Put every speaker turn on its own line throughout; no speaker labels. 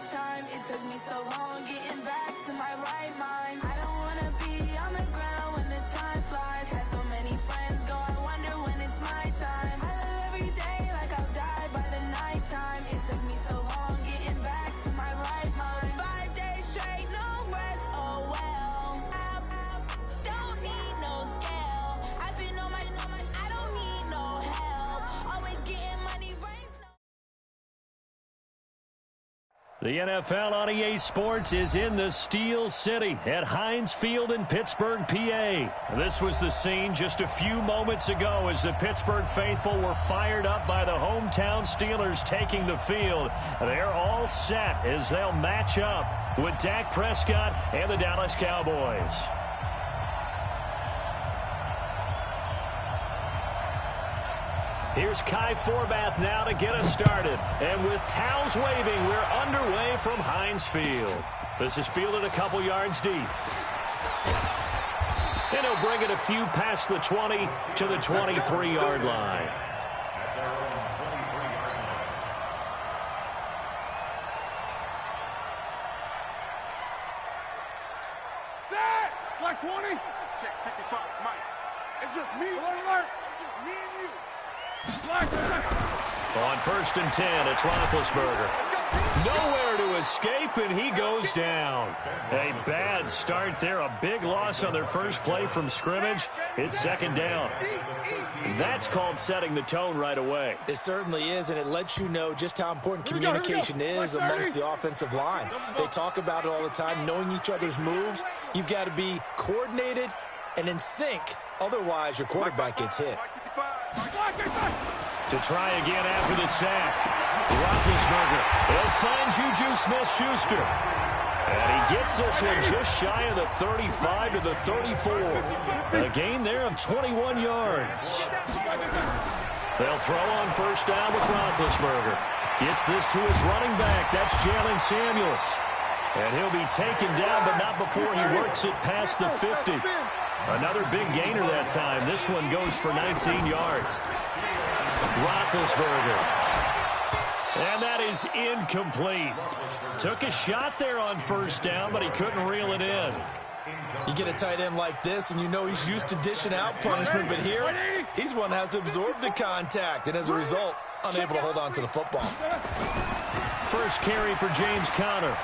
nighttime. It took me so long getting back to my right mind. I don't wanna be on the ground when the time flies. Had so many friends go, I wonder when it's my time. I live every day like I'll die by the nighttime. It took me so long getting back to my right mind. 5 days straight, no rest, oh well. I don't need no scale. I've been on my, I don't need no help. Always getting money, raise no.
The NFL on EA Sports is in the Steel City at Heinz Field in Pittsburgh, PA. This was the scene just a few moments ago as the Pittsburgh faithful were fired up by the hometown Steelers taking the field. They're all set as they'll match up with Dak Prescott and the Dallas Cowboys. Here's Kai Forbath now to get us started. And with towels waving, we're underway from Heinz Field. This is fielded a couple yards deep. And he'll bring it a few past the 20 to the 23-yard line.
That! Black 20? Check 55, Mike. It's just me. Alert. It's just me and you.
On 1st and 10, it's Roethlisberger. Nowhere to escape, and he goes down. A bad start there. A big loss on their first play from scrimmage. It's 2nd down. That's called setting the tone right away.
It certainly is, and it lets you know just how important communication is amongst the offensive line. They talk about it all the time, knowing each other's moves. You've got to be coordinated and in sync. Otherwise, your quarterback gets hit.
To try again after the sack. Roethlisberger. He'll find Juju Smith-Schuster. And he gets this one just shy of the 35 to the 34. A gain there of 21 yards. They'll throw on 1st down with Roethlisberger. Gets this to his running back. That's Jalen Samuels. And he'll be taken down, but not before he works it past the 50. Another big gainer that time. This one goes for 19 yards. Roethlisberger. And that is incomplete. Took a shot there on 1st down, but he couldn't reel it in.
You get a tight end like this, and you know he's used to dishing out punishment, but here, he's one that has to absorb the contact, and as a result, unable to hold on to the football.
First carry for James Conner.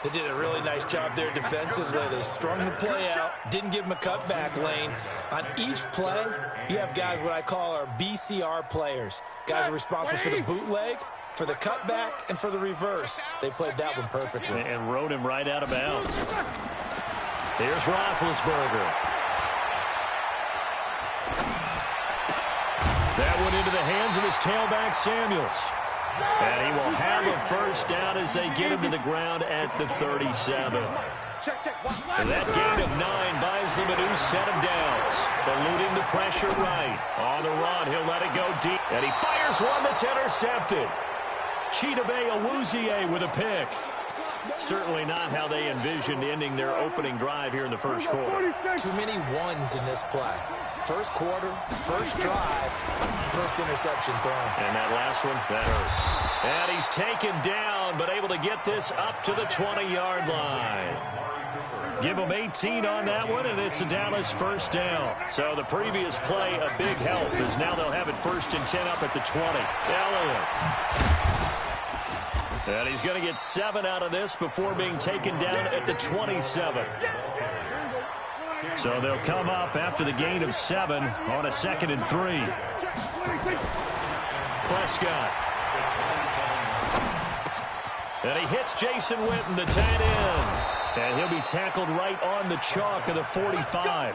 They did a really nice job there defensively. They strung the play out, didn't give him a cutback lane. On each play, you have guys what I call our BCR players. Guys are responsible for the bootleg, for the cutback, and for the reverse. They played that one perfectly.
And rode him right out of bounds. Here's Roethlisberger. That went into the hands of his tailback, Samuels. And he will have a 1st down as they get him to the ground at the 37. And that gain of 9 buys them a new set of downs. Eluding the pressure right. On the run, he'll let it go deep. And he fires one that's intercepted. Chidobe Awuzie with a pick. Certainly not how they envisioned ending their opening drive here in the 1st quarter.
Too many ones in this play. 1st quarter, 1st drive, 1st interception thrown.
And that last one, that hurts. And he's taken down, but able to get this up to the 20-yard line. Give them 18 on that one, and it's a Dallas 1st down. So the previous play, a big help, as now they'll have it 1st and 10 up at the 20. Elliott. And he's going to get 7 out of this before being taken down at the 27. So they'll come up after the gain of 7 on a 2nd and 3. Prescott. And he hits Jason Witten, the tight end. And he'll be tackled right on the chalk of the 45.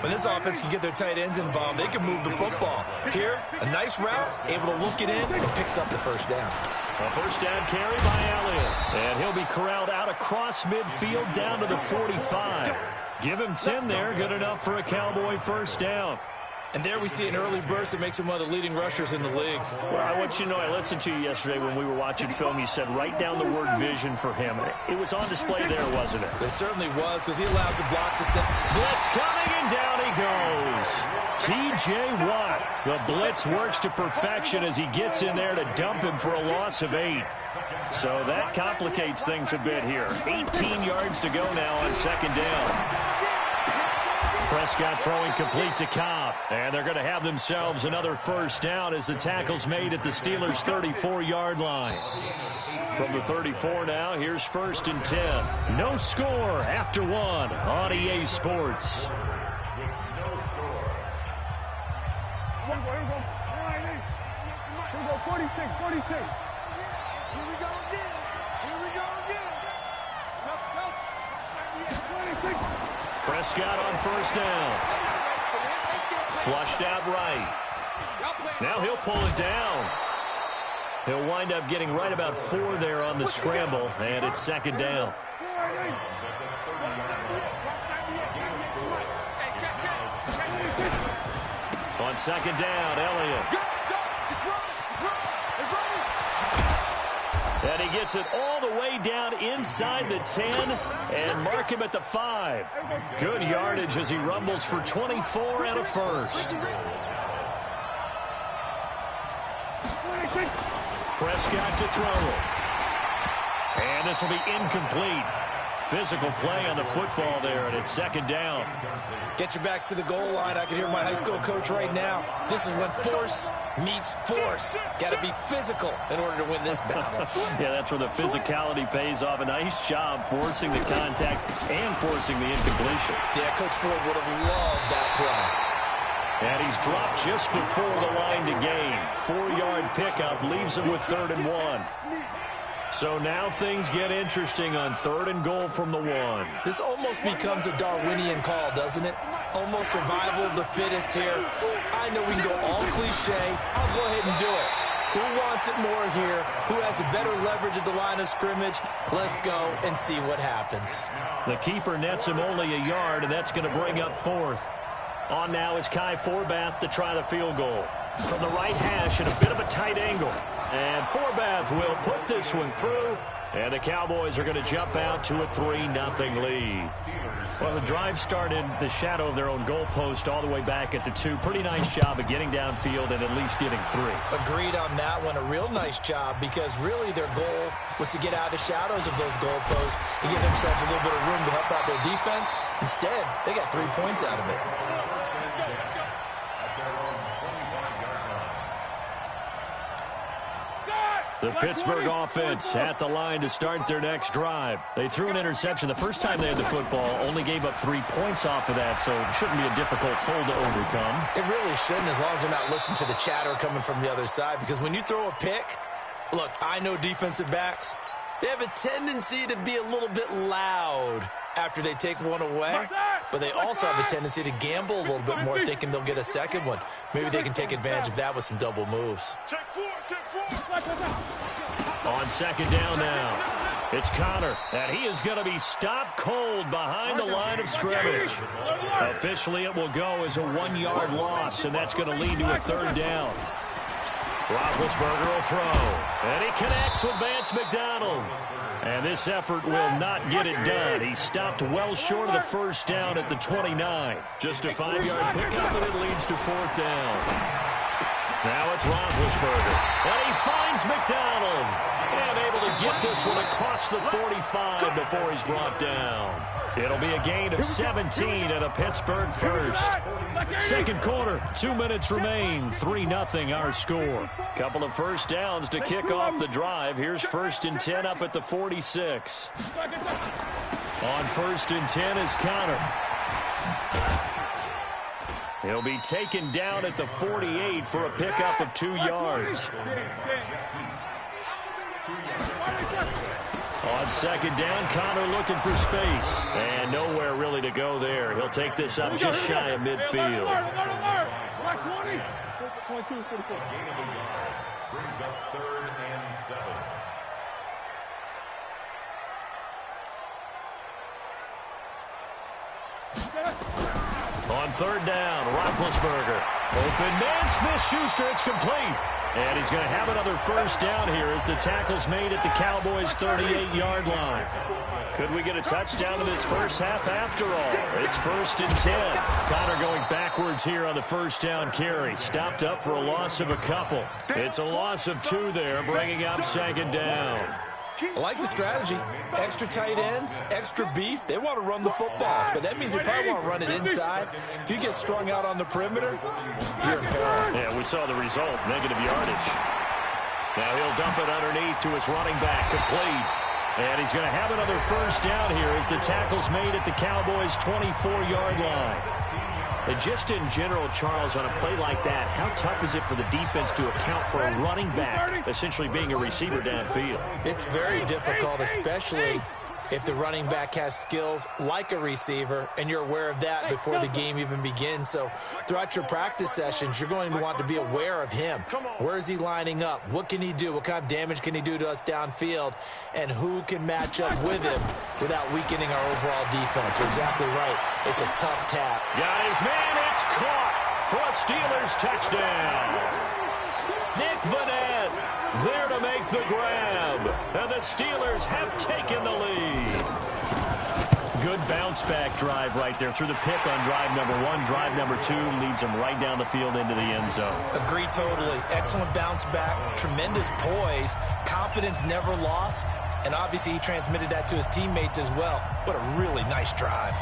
When this offense can get their tight ends involved, they can move the football. Here, a nice route, able to look it in, and picks up the 1st down.
A 1st down carry by Elliott. And he'll be corralled out across midfield down to the 45. Give him 10 there, good enough for a Cowboy 1st down.
And there we see an early burst that makes him one of the leading rushers in the league.
Well, I want you to know, I listened to you yesterday when we were watching film. You said write down the word vision for him. It was on display there, wasn't it?
It certainly was, because he allows the blocks to set.
Blitz coming, and down he he goes. T.J. Watt. The blitz works to perfection as he gets in there to dump him for a loss of 8. So that complicates things a bit here. 18 yards to go now on second down. Prescott throwing complete to Cobb. And they're going to have themselves another first down as the tackle's made at the Steelers' 34-yard line. From the 34 now, here's 1st and 10. No score after 1 on EA Sports.
Here we go, 46, 46. Here we go again. Here we go again. Let's go. 26.
Prescott on first down. Flushed out right. Now he'll pull it down. He'll wind up getting right about 4 there on the scramble, and it's second down. On second down, Elliott. And he gets it all the way down inside the 10 and mark him at the 5. Good yardage as he rumbles for 24 and a first. Prescott to throw. And this will be incomplete. Physical play on the football there, and it's second down.
Get your backs to the goal line. I can hear my high school coach right now. This is when force meets force. Got to be physical in order to win this battle.
Yeah, that's where the physicality pays off. A nice job forcing the contact and forcing the incompletion.
Yeah, Coach Ford would have loved that play.
And he's dropped just before the line to gain. 4-yard pickup leaves him with 3rd and 1. So now things get interesting on 3rd and goal from the 1.
This almost becomes a Darwinian call, doesn't it? Almost survival of the fittest here. I know we can go all cliche. I'll go ahead and do it. Who wants it more here? Who has a better leverage at the line of scrimmage? Let's go and see what happens.
The keeper nets him only a yard, and that's going to bring up 4th. On now is Kai Forbath to try the field goal. From the right hash at a bit of a tight angle. And Forbath will put this one through. And the Cowboys are going to jump out to a 3-0 lead. Well, the drive started the shadow of their own goalpost all the way back at the 2. Pretty nice job of getting downfield and at least getting 3.
Agreed on that one. A real nice job because really their goal was to get out of the shadows of those goalposts and give themselves a little bit of room to help out their defense. Instead, they got 3 points out of it.
The Pittsburgh offense at the line to start their next drive. They threw an interception the first time they had the football, only gave up 3 points off of that, so it shouldn't be a difficult hole to overcome.
It really shouldn't, as long as they're not listening to the chatter coming from the other side, because when you throw a pick, look, I know defensive backs, they have a tendency to be a little bit loud after they take one away, but they also have a tendency to gamble a little bit more, thinking they'll get a second one. Maybe they can take advantage of that with some double moves.
On second down now, it's Connor, and he is going to be stopped cold behind the line of scrimmage. Officially, it will go as a 1-yard loss, and that's going to lead to a 3rd down. Roethlisberger will throw, and he connects with Vance McDonald. And this effort will not get it done. He stopped well short of the first down at the 29. Just a 5-yard pickup, and it leads to 4th down. Now it's Roethlisberger, and he finds McDonald, and able to get this one across the 45 before he's brought down. It'll be a gain of 17 and a Pittsburgh first. Second quarter, 2 minutes remain, 3-0 our score. Couple of first downs to kick off the drive. Here's 1st and 10 up at the 46. On 1st and 10 is Connor. He'll be taken down at the 48 for a pickup of 2 yards. On second down, Connor looking for space. And nowhere really to go there. He'll take this up just shy of midfield.
Brings up 3rd and 7.
On 3rd down, Roethlisberger. Open man, Smith-Schuster, it's complete. And he's going to have another first down here as the tackle's made at the Cowboys' 38-yard line. Could we get a touchdown in this first half after all? It's 1st and 10. Connor going backwards here on the first down carry. Stopped up for a loss of a couple. It's a loss of 2 there, bringing up 2nd down.
I like the strategy. Extra tight ends, extra beef. They want to run the football, but that means they probably want to run it inside. If you get strung out on the perimeter, you're in peril.
Yeah, we saw the result, negative yardage. Now he'll dump it underneath to his running back, complete. And he's going to have another first down here as the tackle's made at the Cowboys' 24-yard line. And just in general, Charles, on a play like that, how tough is it for the defense to account for a running back essentially being a receiver downfield?
It's very difficult, especially if the running back has skills like a receiver, and you're aware of that before the game even begins. So throughout your practice sessions, you're going to want to be aware of him. Where is he lining up? What can he do? What kind of damage can he do to us downfield? And who can match up with him without weakening our overall defense? You're exactly right. It's a tough tap.
Got his man. It's caught for a Steelers touchdown. Nick Vanette there to make the grab. And the Steelers have taken the lead. Good bounce-back drive right there through the pick on drive number 1. Drive number 2 leads them right down the field into the end zone.
Agree totally. Excellent bounce back. Tremendous poise. Confidence never lost. And obviously he transmitted that to his teammates as well. What a really nice drive.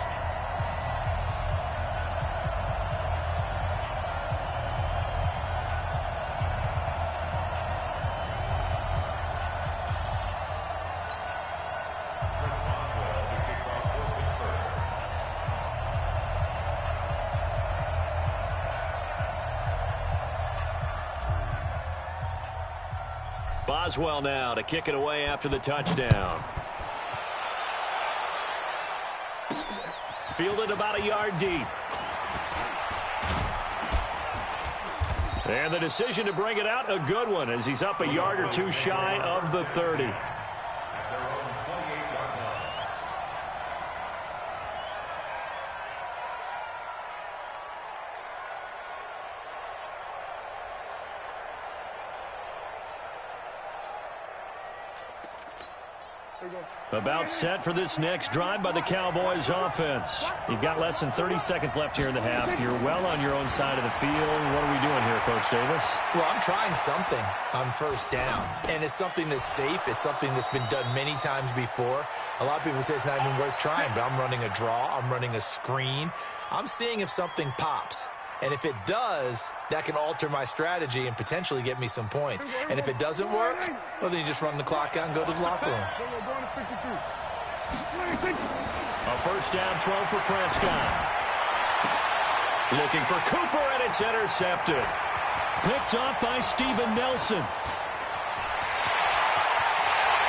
Boswell now to kick it away after the touchdown. Fielded about a yard deep. And the decision to bring it out, a good one, as he's up a yard or 2 shy of the 30. About set for this next drive by the Cowboys offense. You've got less than 30 seconds left here in the half. You're well on your own side of the field. What are we doing here, Coach Davis?
Well, I'm trying something on first down. And it's something that's safe. It's something that's been done many times before. A lot of people say it's not even worth trying, but I'm running a draw. I'm running a screen. I'm seeing if something pops. And if it does, that can alter my strategy and potentially get me some points. And if it doesn't work, well, then you just run the clock out and go to the locker room.
A first down throw for Prescott. Looking for Cooper, and it's intercepted. Picked off by Steven Nelson.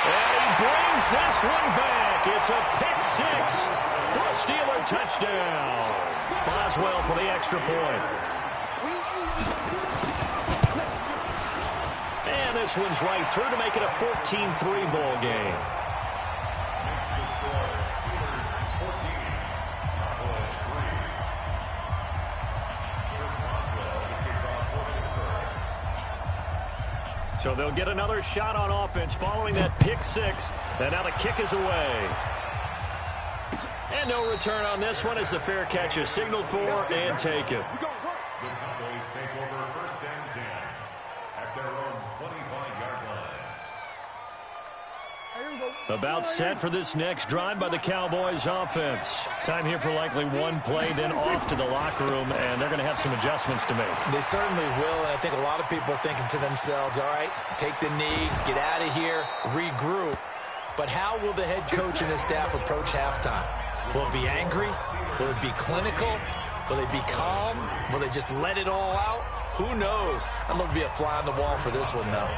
And he brings this one back. It's a pick 6 for a Steeler touchdown. Boswell for the extra point. And this one's right through to make it a 14-3 ball game. So they'll get another shot on offense following that pick 6. And now the kick is away. And no return on this one as the fair catch is signaled for and taken.
The Cowboys take over 1st and 10 at their own 25-yard line.
About set for this next drive by the Cowboys offense. Time here for likely one play, then off to the locker room, and they're going to have some adjustments to make.
They certainly will, and I think a lot of people are thinking to themselves, all right, take the knee, get out of here, regroup. But how will the head coach and his staff approach halftime? Will it be angry? Will it be clinical? Will they be calm? Will they just let it all out? Who knows? I'd love to be a fly on the wall for this one, though.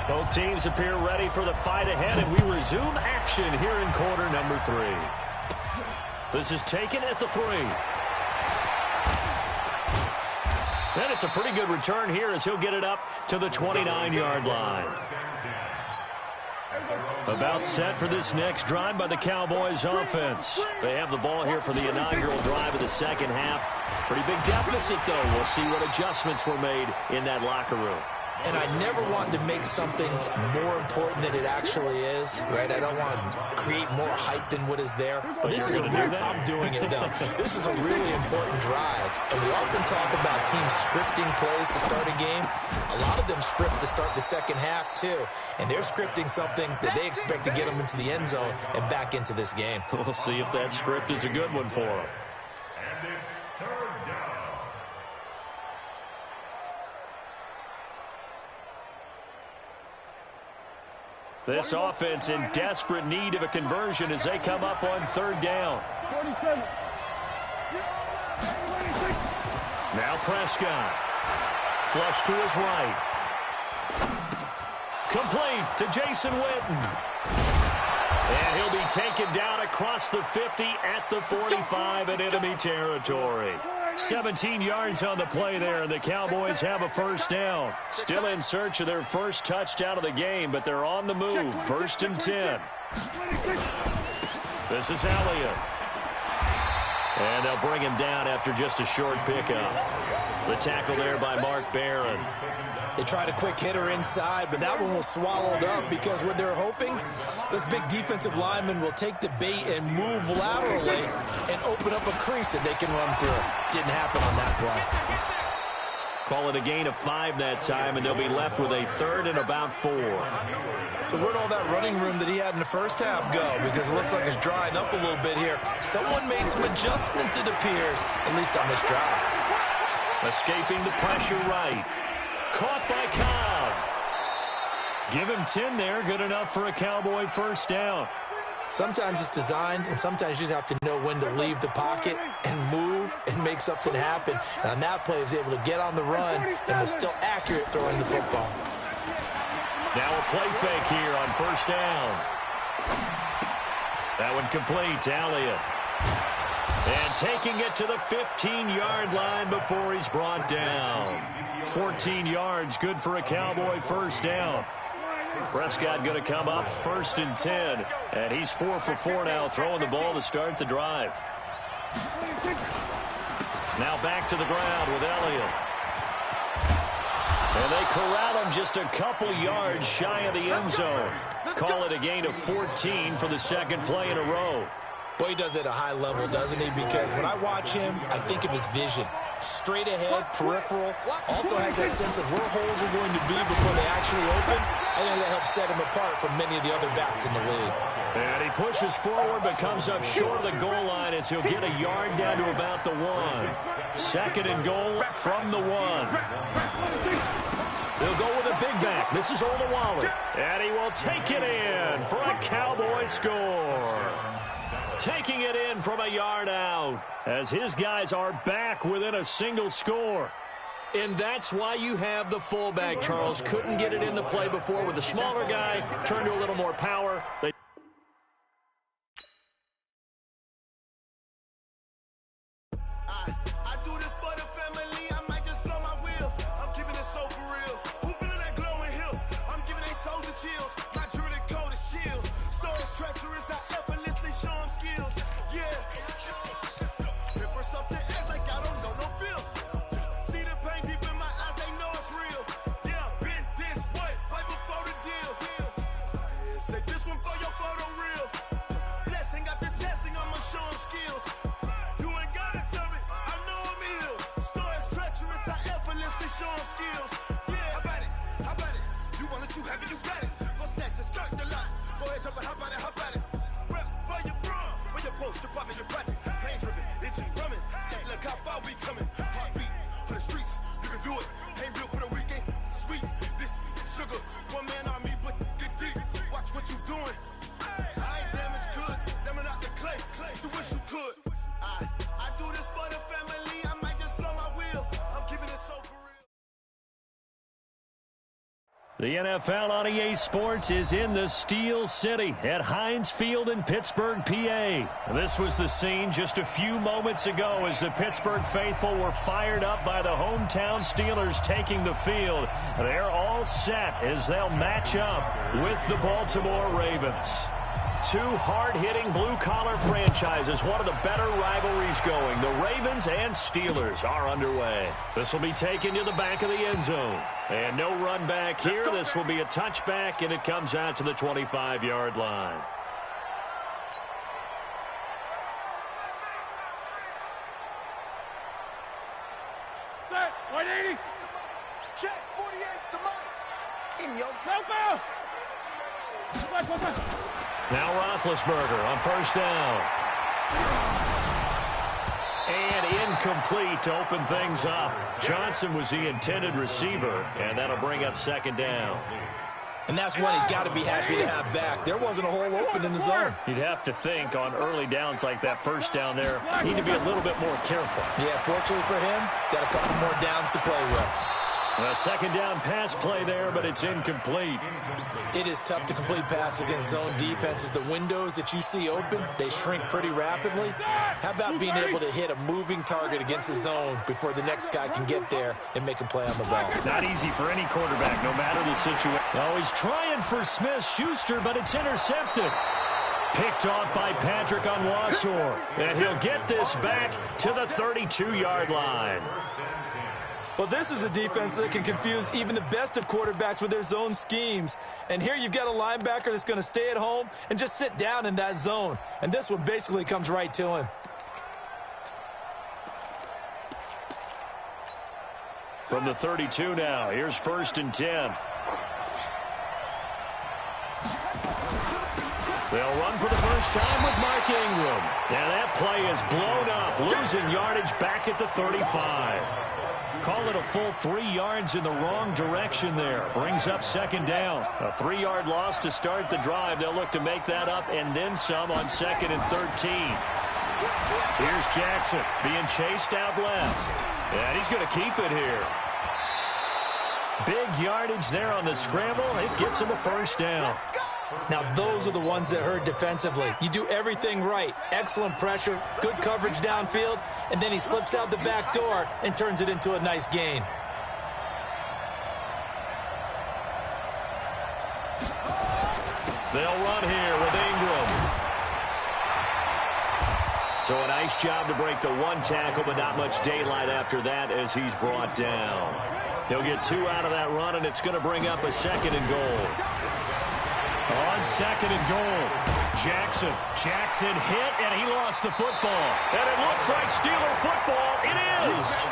Both teams appear ready for the fight ahead, and we resume action here in quarter number 3. This is taken at the 3. And it's a pretty good return here as he'll get it up to the 29-yard line. About set for this next drive by the Cowboys offense. They have the ball here for the inaugural drive of the second half. Pretty big deficit, though. We'll see what adjustments were made in that locker room.
And I never want to make something more important than it actually is, right? I don't want to create more hype than what is there. But this is I'm doing it, though. This is a really important drive. And we often talk about teams scripting plays to start a game. A lot of them script to start the second half, too. And they're scripting something that they expect to get them into the end zone and back into this game.
We'll see if that script is a good one for them.
And it's third down.
This offense in desperate need of a conversion as they come up on third down.
47.
Now Prescott. Flush to his right. Complete to Jason Witten. And he'll be taken down across the 50 at the 45 in enemy territory. 17 yards on the play there, and the Cowboys have a first down. Still in search of their first touchdown of the game, but they're on the move. First and 10. This is Elliott. And they'll bring him down after just a short pickup. The tackle there by Mark Barron.
They tried a quick hitter inside, but that one was swallowed up because what they're hoping, this big defensive lineman will take the bait and move laterally and open up a crease that they can run through. Didn't happen on that play.
Call it a gain of 5 that time, and they'll be left with a third and about 4.
So where'd all that running room that he had in the first half go? Because it looks like it's drying up a little bit here. Someone made some adjustments, it appears, at least on this drive.
Escaping the pressure right. Caught by Cobb. Give him 10 there. Good enough for a Cowboy first down.
Sometimes it's designed, and sometimes you just have to know when to leave the pocket and move and make something happen. And on that play, he was able to get on the run and was still accurate throwing the football.
Now a play fake here on first down. That one complete to Elliott. And taking it to the 15-yard line before he's brought down. 14 yards, good for a Cowboy first down. Prescott going to come up first and 10. And he's 4 for 4 now, throwing the ball to start the drive. Now back to the ground with Elliott. And they corral him just a couple yards shy of the end zone. Call it a gain of 14 for the second play in a row.
Boy, he does it at a high level, doesn't he? Because when I watch him, I think of his vision. Straight ahead, peripheral. Also has that sense of where holes are going to be before they actually open. I think that helps set him apart from many of the other backs in the league.
And he pushes forward but comes up short of the goal line as he'll get a yard down to about the 1. Second and goal from the 1. He'll go with a big back. This is Olawale. And he will take it in for a Cowboy score. Taking it in from a yard out as his guys are back within a single score. And that's why you have the fullback, Charles. Couldn't get it in the play before with the smaller guy. Turned to a little more power.
I do this for the family. I might just blow my wheel. I'm keeping it so for real. Who feeling that glowing hill? I'm giving they soldier chills. My jewelry code is shield. Stories treacherous. I effortlessly show them skills. Yeah. Paper stuff the edge like I don't know no feel. See the pain deep in my eyes. They know it's real. Yeah, been this way right before the deal. Say this one for your
The NFL on EA Sports is in the Steel City at Heinz Field in Pittsburgh, PA. This was the scene just a few moments ago as the Pittsburgh faithful were fired up by the hometown Steelers taking the field. They're all set as they'll match up with the Baltimore Ravens. Two hard-hitting blue-collar franchises, one of the better rivalries going. The Ravens and Steelers are underway. This will be taken to the back of the end zone. And no run back here. This will be a touchback, and it comes out to the 25-yard line.
Set, 180. Check, 48 to Mike. In your showbell.
Now Roethlisberger on first down. And incomplete to open things up. Johnson was the intended receiver, and that'll bring up second down.
And that's one he's got to be happy to have back. There wasn't a hole open in the zone.
You'd have to think on early downs like that first down there, need to be a little bit more careful.
Yeah, fortunately for him, got a couple more downs to play with.
A second down pass play there, but it's incomplete.
It is tough to complete passes against zone defenses. The windows that you see open, they shrink pretty rapidly. How about being able to hit a moving target against a zone before the next guy can get there and make a play on the ball?
Not easy for any quarterback, no matter the situation. Oh, he's trying for Smith-Schuster, but it's intercepted. Picked off by Patrick Onwuasor. And he'll get this back to the 32-yard line.
Well, this is a defense that can confuse even the best of quarterbacks with their zone schemes. And here you've got a linebacker that's going to stay at home and just sit down in that zone. And this one basically comes right to him.
From the 32 now, here's first and 10. They'll run for the first time with Mark Ingram. Now that play is blown up, losing yardage back at the 35. Call it a full 3 yards in the wrong direction there. Brings up second down. A 3-yard loss to start the drive. They'll look to make that up and then some on second and 13. Here's Jackson being chased out left. And he's going to keep it here. Big yardage there on the scramble. It gets him a first down.
Now, those are the ones that hurt defensively. You do everything right. Excellent pressure, good coverage downfield, and then he slips out the back door and turns it into a nice gain.
They'll run here with Ingram. So a nice job to break the one tackle, but not much daylight after that as he's brought down. He'll get 2 out of that run, and it's going to bring up a second and goal. On second and goal, Jackson hit, and he lost the football. And it looks like Steeler football. It is.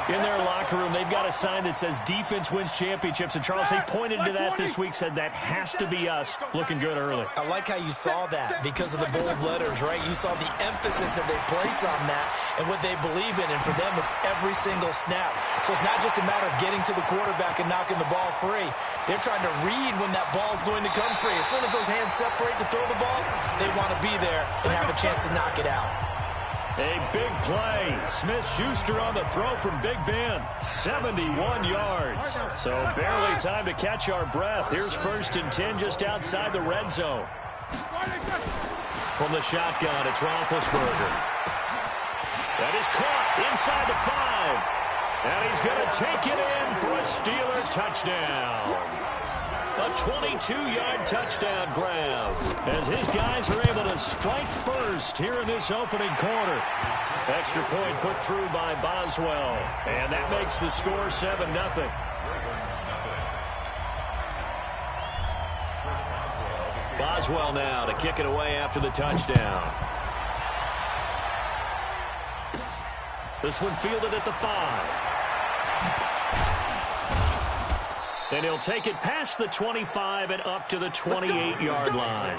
In their locker room, they've got a sign that says defense wins championships. And, Charles, they pointed to that this week, said that has to be us. Looking good early.
I like how you saw that because of the bold letters, right? You saw the emphasis that they place on that and what they believe in. And for them, it's every single snap. So it's not just a matter of getting to the quarterback and knocking the ball free. They're trying to read when that ball's going to come free. As soon as those hands separate to throw the ball, they want to be there and have a chance to knock it out.
A big play. Smith-Schuster on the throw from Big Ben. 71 yards. So barely time to catch our breath. Here's first and 10 just outside the red zone. From the shotgun, it's Roethlisberger. That is caught inside the 5. And he's going to take it in for a Steeler touchdown. A 22-yard touchdown grab as his guys are able to strike first here in this opening quarter. Extra point put through by Boswell, and that makes the score 7-0. Boswell now to kick it away after the touchdown. This one fielded at the 5. And he'll take it past the 25 and up to the 28-yard line.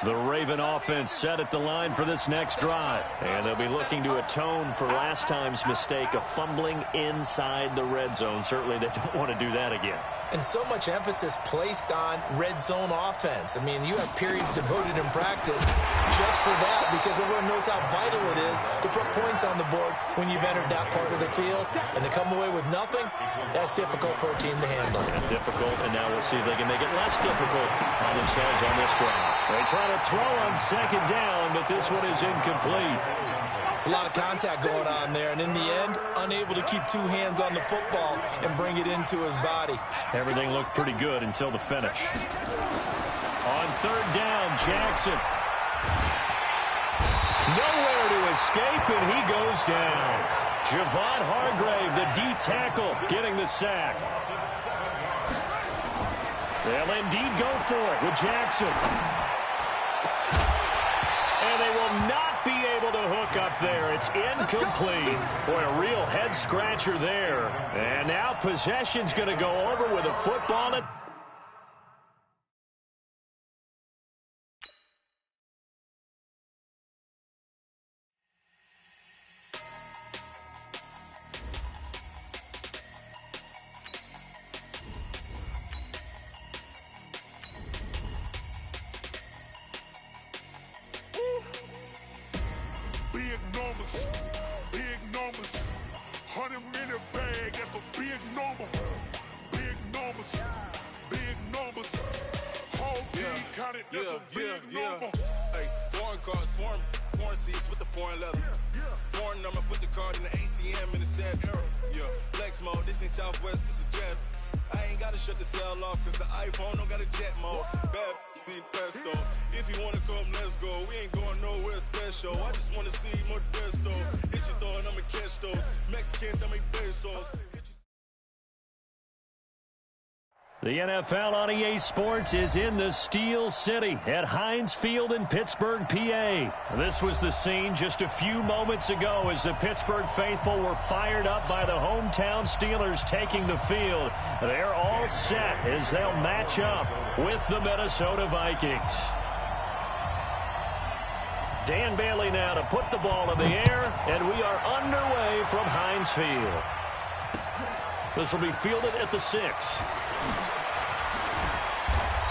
The Raven offense set at the line for this next drive. And they'll be looking to atone for last time's mistake of fumbling inside the red zone. Certainly they don't want to do that again.
And so much emphasis placed on red zone offense. I mean, you have periods devoted in practice just for that because everyone knows how vital it is to put points on the board when you've entered that part of the field. And to come away with nothing, that's difficult for a team to handle.
And difficult, and now we'll see if they can make it less difficult on themselves on this drive. They try to throw on second down, but this one is incomplete.
It's a lot of contact going on there, and in the end, unable to keep two hands on the football and bring it into his body.
Everything looked pretty good until the finish. On third down, Jackson. Nowhere to escape, and he goes down. Javon Hargrave, the D tackle, getting the sack. They'll indeed go for it with Jackson. And they will not be able to hook up there. It's incomplete. Boy, a real head-scratcher there. And now possession's going to go over with a football.
Big numbers, 100-minute bag, that's a big number. Big numbers, whole team counted, that's a big number.
Hey, foreign cars, foreign seats with the foreign leather. Foreign number, put the card in the ATM in the sad era. Yeah, flex mode, this ain't Southwest, this is Jet. I ain't gotta shut the cell off, cause the iPhone don't got a jet mode. Bad be pesto. If you wanna come, let's go. We ain't going nowhere special. I just wanna see more desto. Hit your door and I'ma catch those. Mexican, dame pesos.
The NFL on EA Sports is in the Steel City at Heinz Field in Pittsburgh, PA. This was the scene just a few moments ago as the Pittsburgh faithful were fired up by the hometown Steelers taking the field. They're all set as they'll match up with the Minnesota Vikings. Dan Bailey now to put the ball in the air, and we are underway from Heinz Field. This will be fielded at the 6.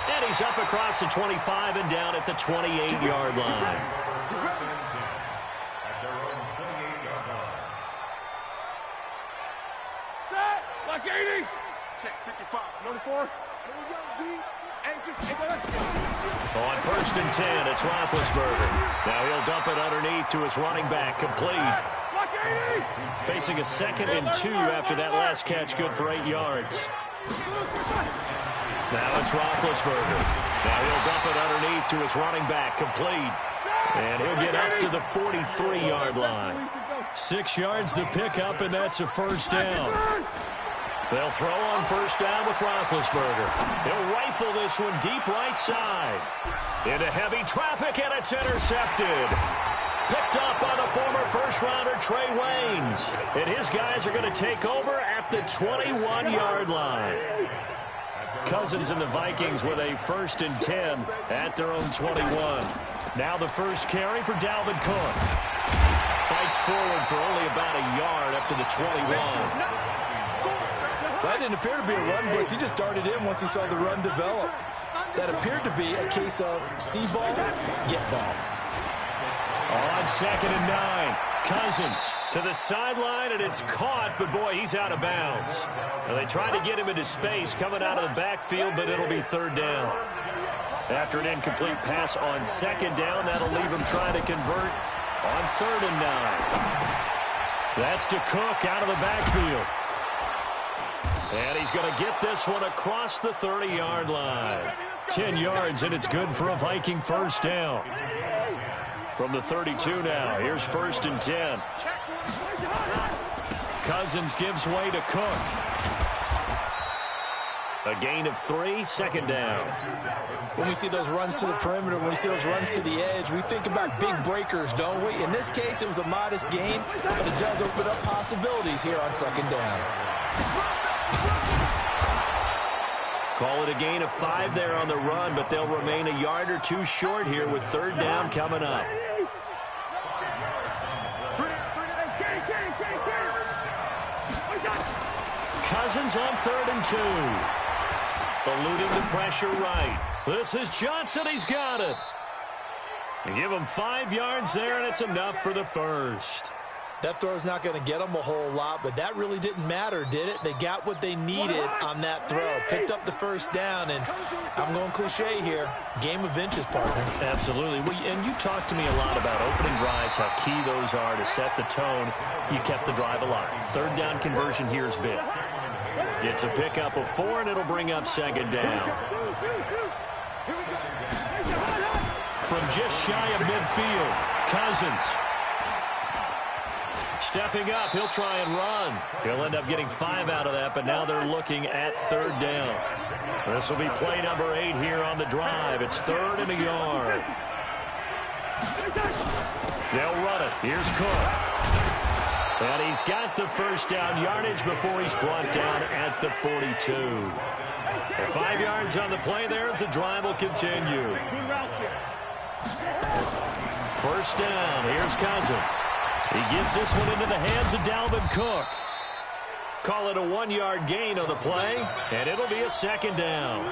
And he's up across the 25 and down at the 28-yard line.
Like 80. Check 55. Number 4. Here we go, G. Anxious.
On first and 10, it's Roethlisberger. Now he'll dump it underneath to his running back, complete. Facing a 2nd and 2 after that last catch, good for 8 yards. Now it's Roethlisberger. Now he'll dump it underneath to his running back, complete. And he'll get up to the 43-yard line. 6 yards the pickup, and that's a first down. They'll throw on first down with Roethlisberger. He'll rifle this one deep right side. Into heavy traffic, and it's intercepted. Picked up by the former first-rounder Trey Waynes. And his guys are going to take over at the 21-yard line. Cousins and the Vikings with a 1st and 10 at their own 21. Now the first carry for Dalvin Cook. Fights forward for only about a yard up to the 21.
That didn't appear to be a run blitz. He just darted in once he saw the run develop. That appeared to be a case of see ball, get ball.
On 2nd and 9, Cousins to the sideline, and it's caught, but boy, he's out of bounds. Now, they tried to get him into space coming out of the backfield, but it'll be 3rd down. After an incomplete pass on 2nd down, that'll leave him trying to convert on 3rd and 9. That's to Cook out of the backfield. And he's going to get this one across the 30-yard line. 10 yards, and it's good for a Viking first down. From the 32 now, here's 1st and 10. Cousins gives way to Cook. A gain of 3, 2nd down.
When we see those runs to the perimeter, when we see those runs to the edge, we think about big breakers, don't we? In this case, it was a modest gain, but it does open up possibilities here on 2nd down.
Call it a gain of 5 there on the run, but they'll remain a yard or 2 short here with 3rd down coming up. Cousins on 3rd and 2. eluding the pressure right. This is Johnson. He's got it. They give him 5 yards there, and it's enough for the first.
That throw's not going to get them a whole lot, but that really didn't matter, did it? They got what they needed on that throw. Picked up the first down, and I'm going cliche here. Game of inches, partner.
Absolutely. And you talked to me a lot about opening drives, how key those are to set the tone. You kept the drive alive. Third down conversion here is big. It's a pickup of 4, and it'll bring up second down. From just shy of midfield, Cousins. Stepping up, he'll try and run. He'll end up getting 5 out of that, but now they're looking at third down. This will be play number 8 here on the drive. It's 3rd and a yard. They'll run it. Here's Cook. And he's got the first down yardage before he's brought down at the 42. And 5 yards on the play there as the drive will continue. First down. Here's Cousins. He gets this one into the hands of Dalvin Cook. Call it a 1-yard gain on the play, and it'll be a second down.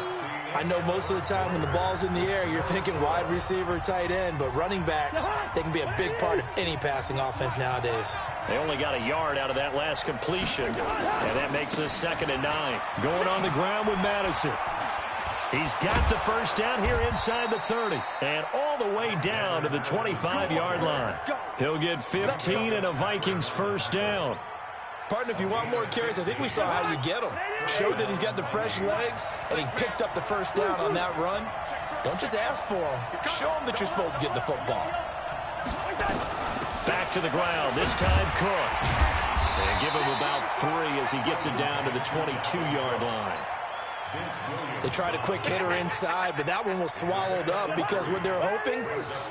I know most of the time when the ball's in the air, you're thinking wide receiver, tight end, but running backs, they can be a big part of any passing offense nowadays.
They only got a yard out of that last completion, and that makes us 2nd and 9. Going on the ground with Madison. He's got the first down here inside the 30 and all the way down to the 25-yard line. He'll get 15 and a Vikings first down.
Partner, if you want more carries, I think we saw how you get them. Showed that he's got the fresh legs, and he picked up the first down on that run. Don't just ask for them. Show them that you're supposed to get the football.
Back to the ground, this time Cook. And give him about 3 as he gets it down to the 22-yard line.
They tried a quick hitter inside, but that one was swallowed up because what they're hoping,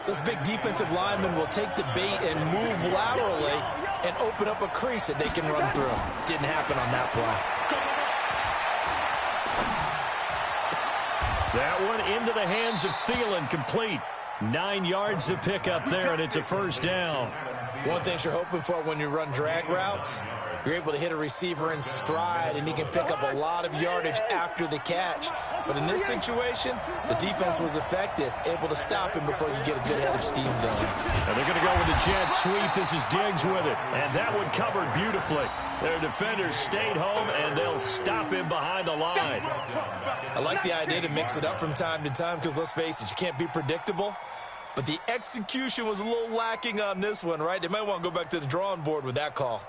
those big defensive linemen will take the bait and move laterally and open up a crease that they can run through. Didn't happen on that play.
That one into the hands of Thielen, complete. 9 yards to pick up there, and it's a first down.
One thing you're hoping for when you run drag routes, you're able to hit a receiver in stride, and he can pick up a lot of yardage after the catch. But in this situation, the defense was effective, able to stop him before you get a good head of steam going.
And they're going to go with the jet sweep. This is Diggs with it. And that one covered beautifully. Their defenders stayed home, and they'll stop him behind the line.
I like the idea to mix it up from time to time because, let's face it, you can't be predictable. But the execution was a little lacking on this one, right? They might want to go back to the drawing board with that call.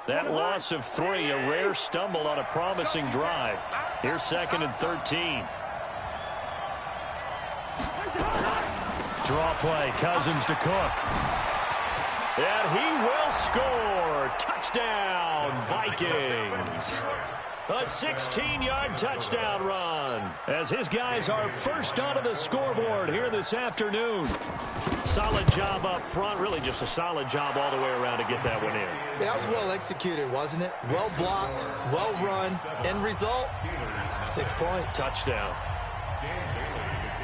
That loss of 3, a rare stumble on a promising drive. Here's 2nd and 13. Draw play, Cousins to Cook. And he will score. Touchdown, Vikings. A 16-yard touchdown run as his guys are first onto the scoreboard here this afternoon. Solid job up front, really just a solid job all the way around to get that one in.
That was well executed, wasn't it? Well blocked, well run. End result, 6 points.
Touchdown.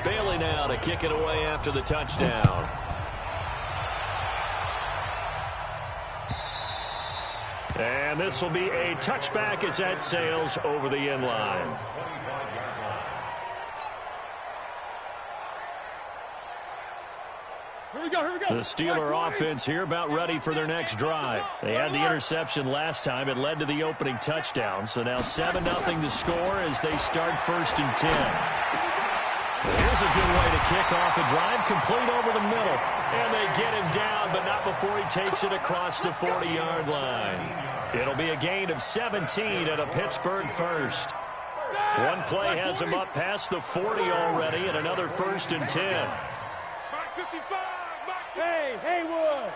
Bailey now to kick it away after the touchdown. And this will be a touchback as that sails over the end line.
Here we go.
The Steeler offense here about ready for their next drive. They had the interception last time. It led to the opening touchdown. So now 7-0 to score as they start 1st and 10. Here's a good way to kick off a drive, complete over the middle. And they get him down, but not before he takes it across the 40-yard line. It'll be a gain of 17 at a Pittsburgh first. One play has him up past the 40 already, and another 1st and 10.
Hey, Haywood.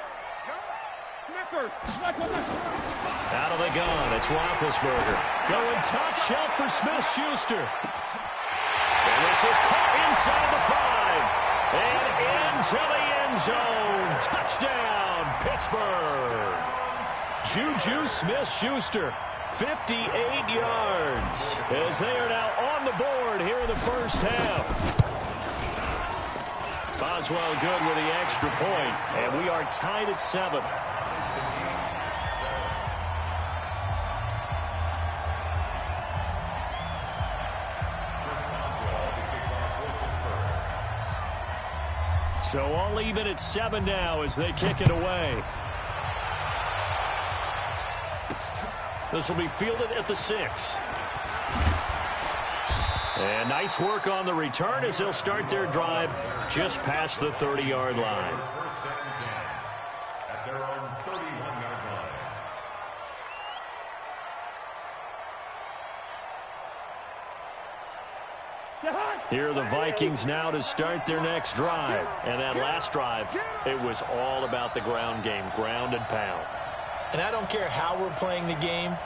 Out of the gun, it's Roethlisberger. Going top shelf for Smith-Schuster. And this is caught inside the 5 and into the end zone. Touchdown, Pittsburgh. Juju Smith-Schuster, 58 yards, as they are now on the board here in the first half. Boswell good with the extra point, and we are tied at 7. So all even at 7 now as they kick it away. This will be fielded at the 6. And nice work on the return as they'll start their drive just past the 30-yard line.
First down 10 at their own 31-yard line.
Here are the Vikings now to start their next drive. And that last drive, it was all about the ground game, ground and pound.
And I don't care how we're playing the game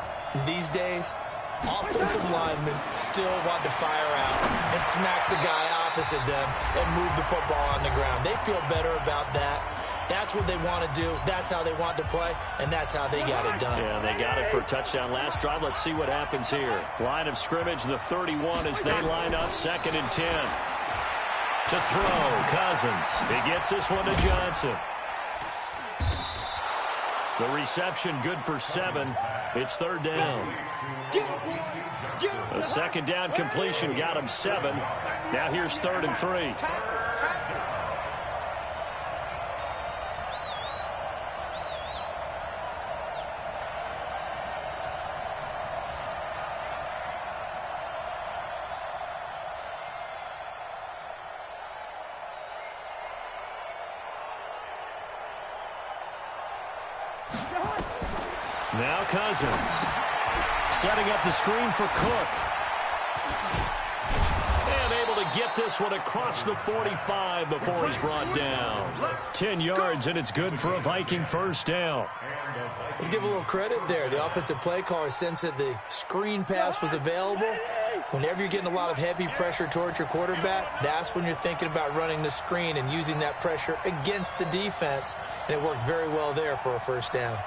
these days, offensive linemen still want to fire out and smack the guy opposite them and move the football on the ground. They feel better about that. That's what they want to do. That's how they want to play, and that's how they got it done.
Yeah, they got it for a touchdown last drive. Let's see what happens here. Line of scrimmage, the 31 as they line up 2nd and 10. To throw, Cousins. He gets this one to Johnson. The reception good for 7. It's 3rd down. A 2nd down completion got him 7. Now here's 3rd and 3. Now Cousins setting up the screen for Cook. And able to get this one across the 45 before he's brought down. 10 yards, and it's good for a Viking 1st down.
Let's give a little credit there. The offensive play caller sensed that the screen pass was available. Whenever you're getting a lot of heavy pressure towards your quarterback, that's when you're thinking about running the screen and using that pressure against the defense. And it worked very well there for a 1st down.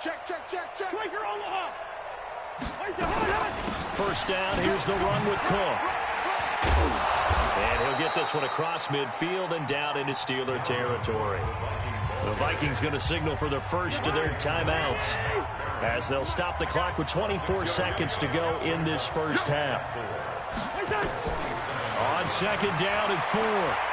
Check.
1st down, here's the run with Cook. And he'll get this one across midfield and down into Steeler territory. The Vikings going to signal for the first of their timeouts as they'll stop the clock with 24 seconds to go in this 1st half. On 2nd down and 4,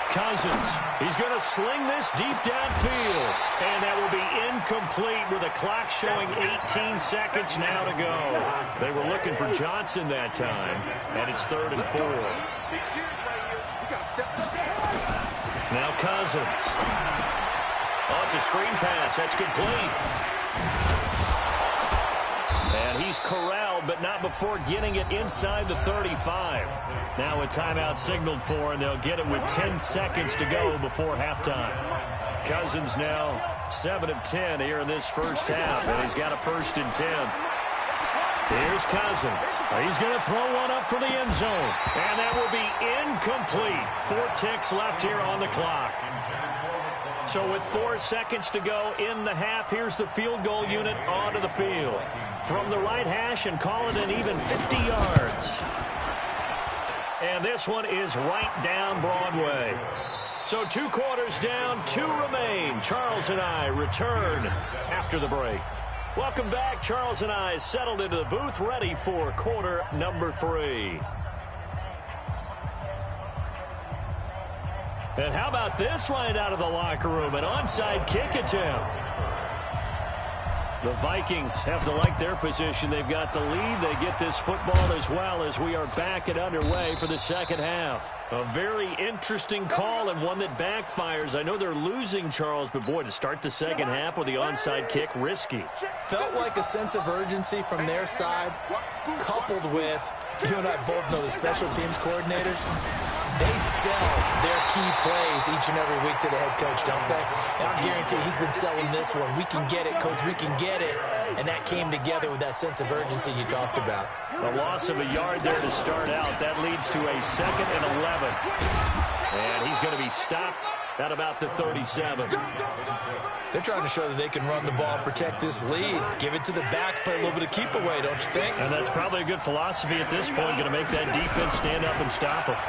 Cousins. He's going to sling this deep downfield. And that will be incomplete with a clock showing 18 seconds now to go. They were looking for Johnson that time, and it's 3rd and 4. Now Cousins. Oh, it's a screen pass. That's complete. And he's corralled, but not before getting it inside the 35. Now a timeout signaled for, and they'll get it with 10 seconds to go before halftime. Cousins now 7 of 10 here in this 1st half, and he's got a 1st and 10. Here's Cousins. He's going to throw one up for the end zone, and that will be incomplete. 4 ticks left here on the clock. So with 4 seconds to go in the half, here's the field goal unit onto the field. From the right hash and call it an even 50 yards. And this one is right down Broadway. So 2 quarters down, 2 remain. Charles and I return after the break. Welcome back. Charles and I settled into the booth, ready for quarter number 3. And how about this right out of the locker room? An onside kick attempt. The Vikings have to like their position. They've got the lead. They get this football as well as we are back and underway for the 2nd half. A very interesting call and one that backfires. I know they're losing, Charles, but boy, to start the 2nd half with the onside kick, risky.
Felt like a sense of urgency from their side, coupled with, you and I both know the special teams coordinators. They sell their key plays each and every week to the head coach, don't they? And I guarantee he's been selling this one. We can get it, coach, we can get it. And that came together with that sense of urgency you talked about.
A loss of a yard there to start out. That leads to a 2nd and 11. And he's going to be stopped at about the 37.
They're trying to show that they can run the ball, protect this lead. Give it to the backs, play a little bit of keep away, don't you think?
And that's probably a good philosophy at this point. Going to make that defense stand up and stop them.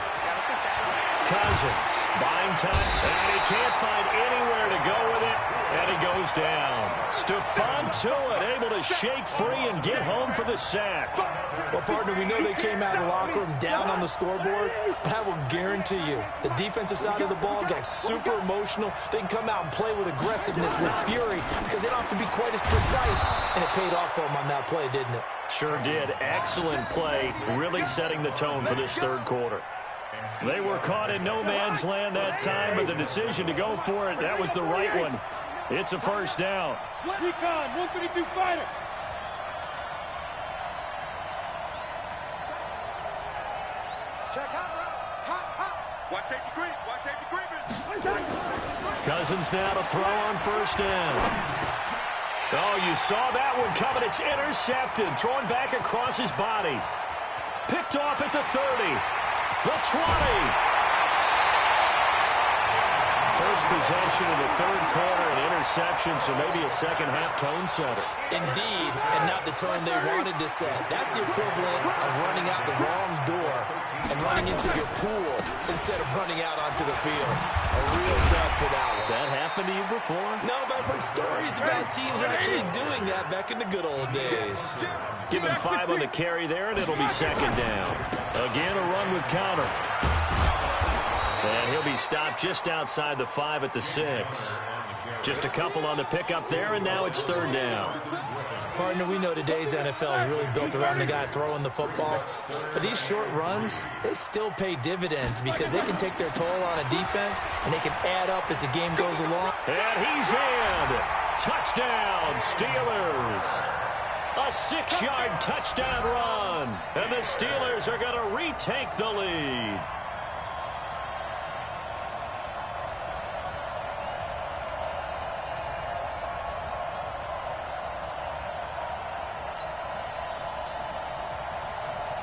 Cousins. Buying time. And he can't find anywhere to go with it. And he goes down. Stephon Tuitt able to shake free and get home for the sack.
Well, partner, we know they came out of the locker room down on the scoreboard, but I will guarantee you the defensive side of the ball got super emotional. They can come out and play with aggressiveness, with fury, because they don't have to be quite as precise. And it paid off for them on that play, didn't it?
Sure did. Excellent play, really setting the tone for this third quarter. They were caught in no man's land that time, but the decision to go for it, that was the right one. It's a first down.
Recon, 132 fighter. Check hot route. Hot. Watch safety creep. Watch safety creeping.
Cousins now to throw on first down. Oh, you saw that one coming. It's intercepted. Thrown back across his body. Picked off at the 30. The 20. First possession of the third quarter, an interception, so maybe a second-half tone setter.
Indeed, and not the tone they wanted to set. That's the equivalent of running out the wrong door and running into your pool instead of running out onto the field. A real dub for that one.
Has that happened to you before?
No, but I've heard stories about teams actually doing that back in the good old days.
Give him 5 on the carry there, and it'll be second down. Again, a run with counter. And he'll be stopped just outside the 5 at the 6. Just a couple on the pickup there, and now it's third down.
Partner, we know today's NFL is really built around the guy throwing the football. But these short runs, they still pay dividends because they can take their toll on a defense, and they can add up as the game goes along.
And he's in. Touchdown, Steelers. A 6-yard touchdown run. And the Steelers are going to retake the lead.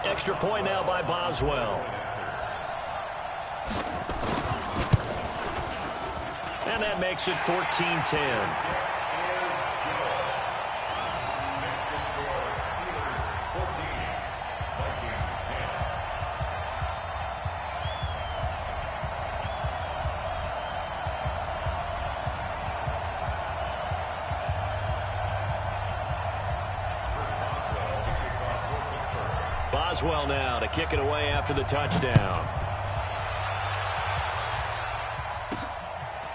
Extra point now by Boswell. And that makes it 14-10. Boswell now to kick it away after the touchdown.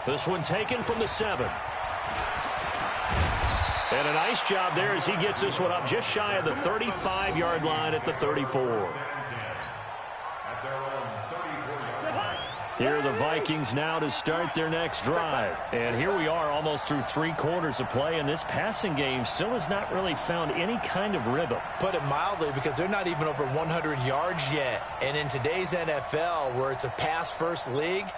This one taken from the 7. And a nice job there as he gets this one up just shy of the 35-yard line at the 34. Here are the Vikings now to start their next drive. And here we are almost through 3 quarters of play, and this passing game still has not really found any kind of rhythm.
Put it mildly, because they're not even over 100 yards yet. And in today's NFL, where it's a pass-first league,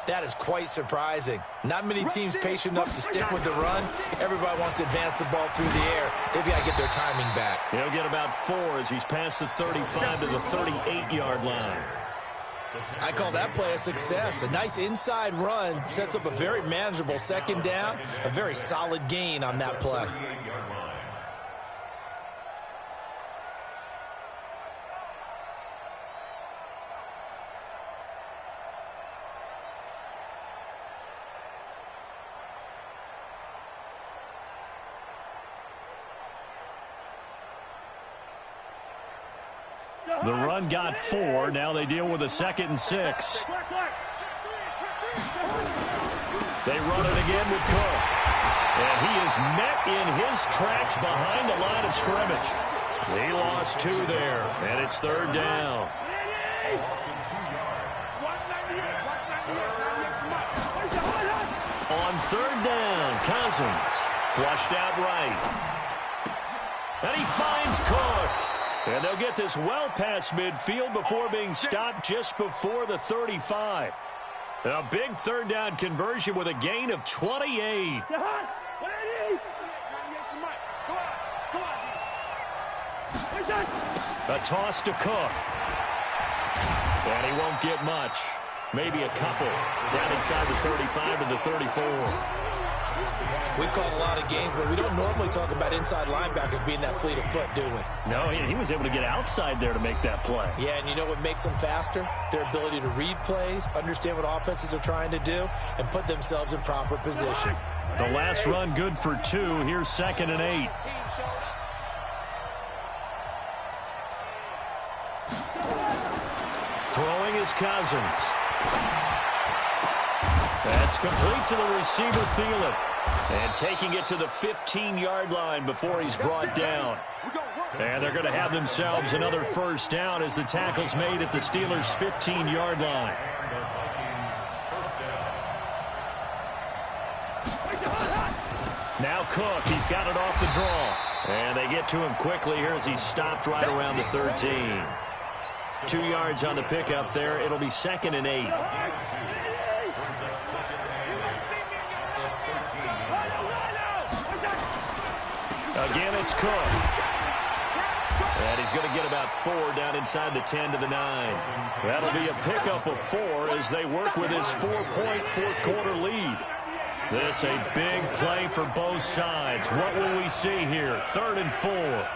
that is quite surprising. Not many teams patient enough to stick with the run. Everybody wants to advance the ball through the air. They've got to get their timing back.
He'll get about 4 as he's past the 35 to the 38-yard line.
I call that play a success. A nice inside run sets up a very manageable second down. A very solid gain on that play.
The run got 4. Now they deal with a 2nd and 6. They run it again with Cook. And he is met in his tracks behind the line of scrimmage. He lost 2 there, and it's third down. On third down, Cousins flushed out right. And he finds Cook. And they'll get this well past midfield before being stopped just before the 35. A big third down conversion with a gain of 28. A toss to Cook. And he won't get much. Maybe a couple. Down inside the 35 to the 34.
We call a lot of games, but we don't normally talk about inside linebackers being that fleet of foot, do we?
No, he was able to get outside there to make that play.
Yeah, and you know what makes them faster? Their ability to read plays, understand what offenses are trying to do, and put themselves in proper position.
The last run good for 2. Here's 2nd and 8. Throwing is Cousins. That's complete to the receiver, Thielen. And taking it to the 15-yard line before he's brought down. And they're going to have themselves another first down as the tackle's made at the Steelers' 15-yard line. Now Cook, he's got it off the draw. And they get to him quickly here as he's stopped right around the 13. 2 yards on the pickup there. It'll be 2nd and 8. Again, it's Cook. And he's going to get about 4 down inside the 10 to the 9. That'll be a pickup of 4 as they work with his 4-point fourth-quarter lead. This a big play for both sides. What will we see here? 3rd and 4.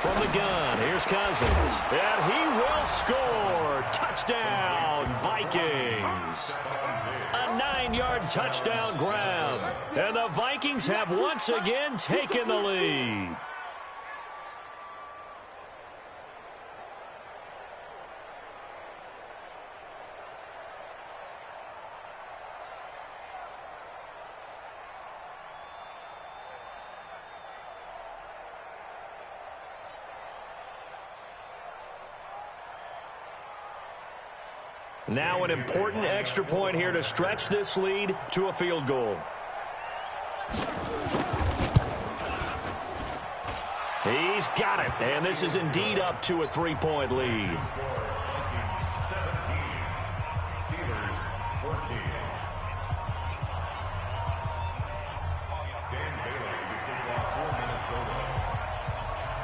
From the gun, here's Cousins. And he will score. Touchdown, Vikings. A 9-yard touchdown grab. And the Vikings have once again taken the lead. Now an important extra point here to stretch this lead to a field goal. He's got it, and this is indeed up to a 3-point lead.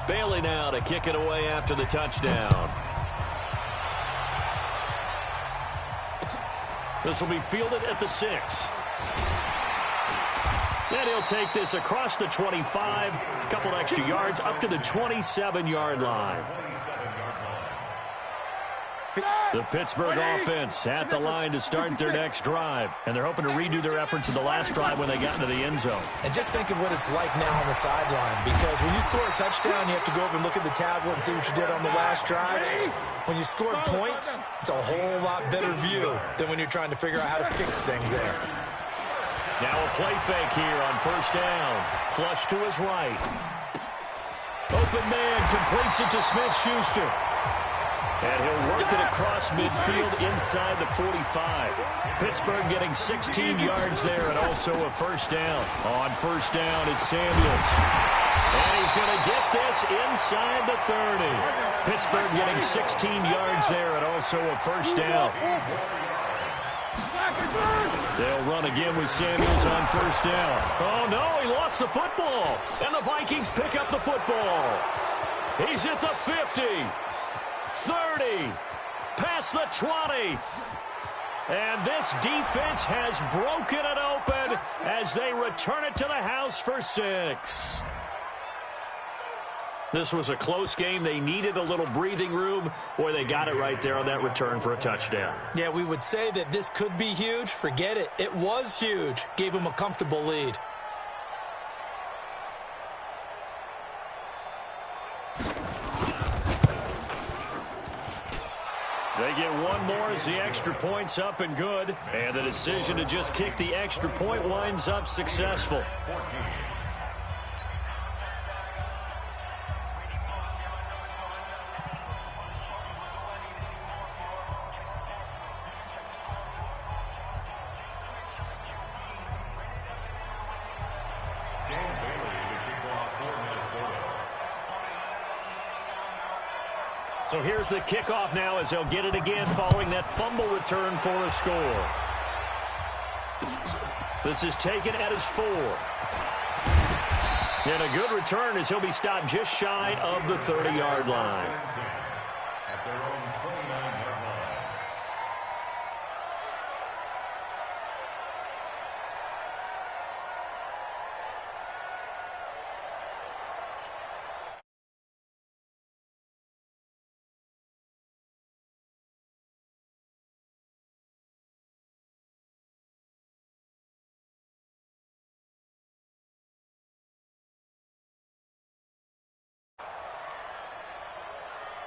Bailey now to kick it away after the touchdown. This will be fielded at the 6. Then he'll take this across the 25, a couple extra yards up to the 27-yard line. The Pittsburgh offense at the line to start their next drive. And they're hoping to redo their efforts in the last drive when they got into the end zone.
And just think of what it's like now on the sideline. Because when you score a touchdown, you have to go over and look at the tablet and see what you did on the last drive. When you scored points, it's a whole lot better view than when you're trying to figure out how to fix things there.
Now a play fake here on first down. Flush to his right. Open man completes it to Smith-Schuster. And he'll work it across midfield inside the 45. Pittsburgh getting 16 yards there and also a first down. On first down, it's Samuels. And he's going to get this inside the 30. Pittsburgh getting 16 yards there and also a first down. They'll run again with Samuels on first down. Oh, no, he lost the football. And the Vikings pick up the football. He's at the 50. 30, past the 20. And this defense has broken it open as they return it to the house for 6. This was a close game. They needed a little breathing room. Boy, they got it right there on that return for a touchdown.
Yeah, we would say that this could be huge. Forget it. It was huge. Gave them a comfortable lead.
They get one more as the extra point's up and good. And the decision to just kick the extra point winds up successful. So here's the kickoff now as they'll get it again following that fumble return for a score. This is taken at his 4. And a good return as he'll be stopped just shy of the 30-yard line.
their own 29-yard line.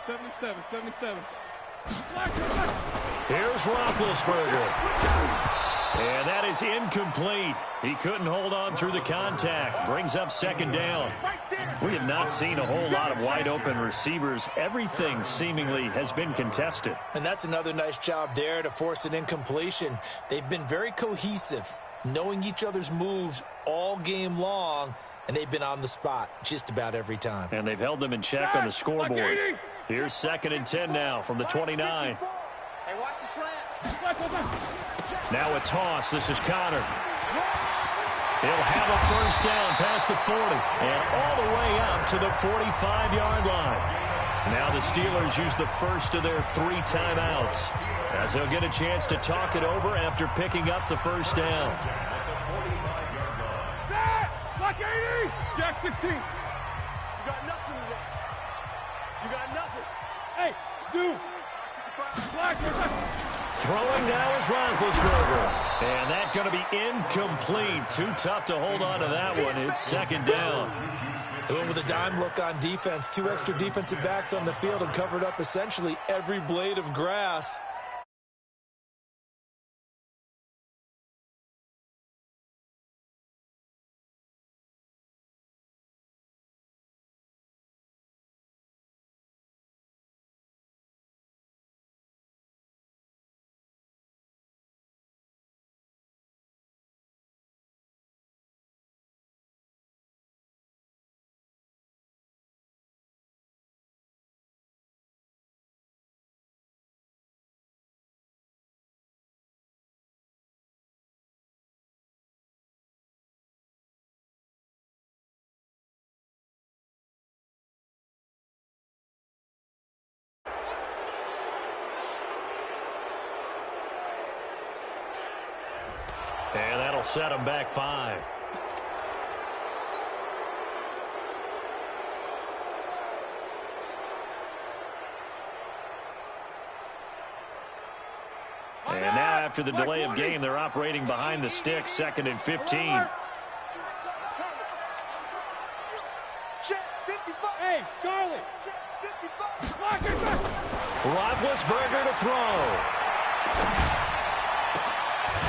Seventy-seven.
Here's Roethlisberger. And that is incomplete. He couldn't hold on through the contact. Brings up second down. We have not seen a whole lot of wide-open receivers. Everything seemingly has been contested.
And that's another nice job there to force an incompletion. They've been very cohesive, knowing each other's moves all game long, and they've been on the spot just about every time.
And they've held them in check on the scoreboard. Here's 2nd and 10 now from the 29.
Hey, watch the slant.
Now a toss. This is Connor. He'll have a first down past the 40 and all the way out to the 45-yard line. Now the Steelers use the first of their 3 timeouts as they'll get a chance to talk it over after picking up the first down.
Block 80! Jack 16. You got nothing today. You got nothing. Hey, Zoo.
Throwing now is Roethlisberger. And that's going to be incomplete. Too tough to hold on to that one. It's 2nd down.
They went with a dime look on defense. 2 extra defensive backs on the field and covered up essentially every blade of grass.
And that'll set them back 5. And now after the delay of game, they're operating behind the sticks, 2nd and 15.
Hey, Charlie.
Roethlisberger to throw.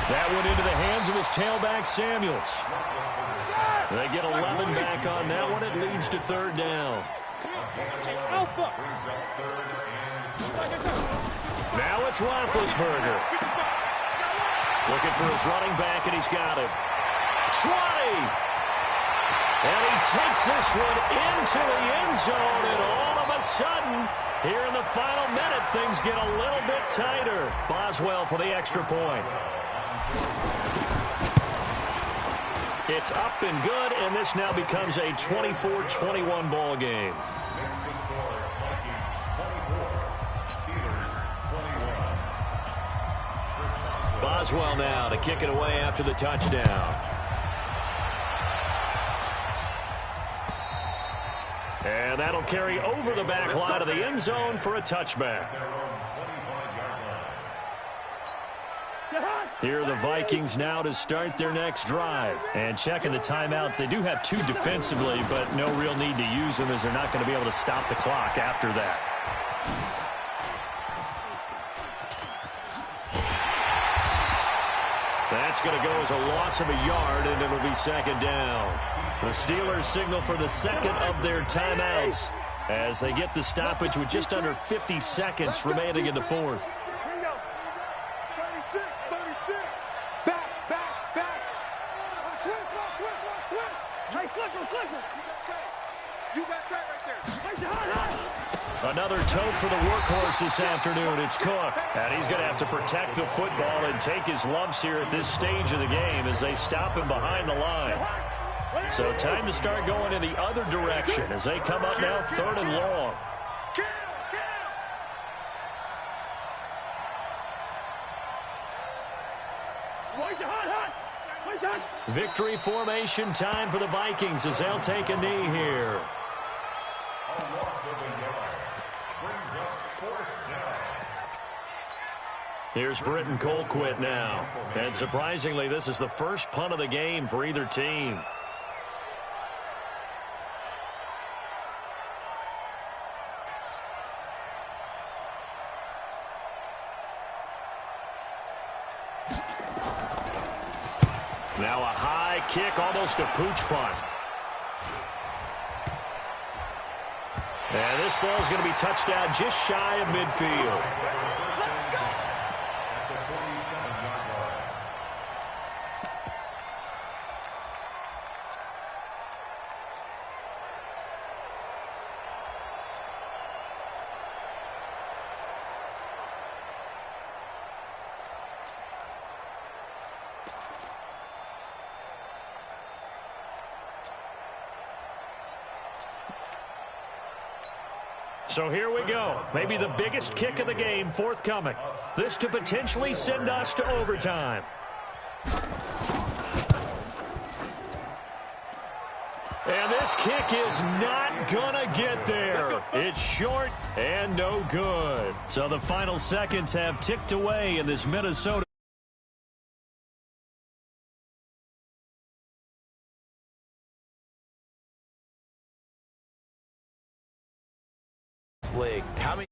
That went into the hands of his tailback, Samuels. They get 11 back on that one. It leads to 3rd down.
Alpha.
Now it's Roethlisberger. Looking for his running back, and he's got it. 20. And he takes this one into the end zone, and all of a sudden, here in the final minute, things get a little bit tighter. Boswell for the extra point. It's up and good, and this now becomes a 24-21 ball game. Boswell now to kick it away after the touchdown. And that'll carry over the back line of the end zone for a touchback. Here are the Vikings now to start their next drive. And checking the timeouts, they do have 2 defensively, but no real need to use them as they're not going to be able to stop the clock after that. That's going to go as a loss of a yard, and it'll be 2nd down. The Steelers signal for the 2nd of their timeouts as they get the stoppage with just under 50 seconds remaining in the 4th. Another tote for the workhorse this afternoon. It's Cook. And he's going to have to protect the football and take his lumps here at this stage of the game as they stop him behind the line. So time to start going in the other direction as they come up now 3rd and long. Victory formation time for the Vikings as they'll take a knee here.
A loss of a yard. Brings up 4th down.
Here's Britton Colquitt now. And surprisingly, this is the first punt of the game for either team. Now a high kick, almost a pooch punt. And this ball is going to be touched down just shy of midfield.
At the 47-yard line.
So here we go. Maybe the biggest kick of the game forthcoming. This to potentially send us to overtime. And this kick is not gonna get there. It's short and no good. So the final seconds have ticked away in this Minnesota
league. How many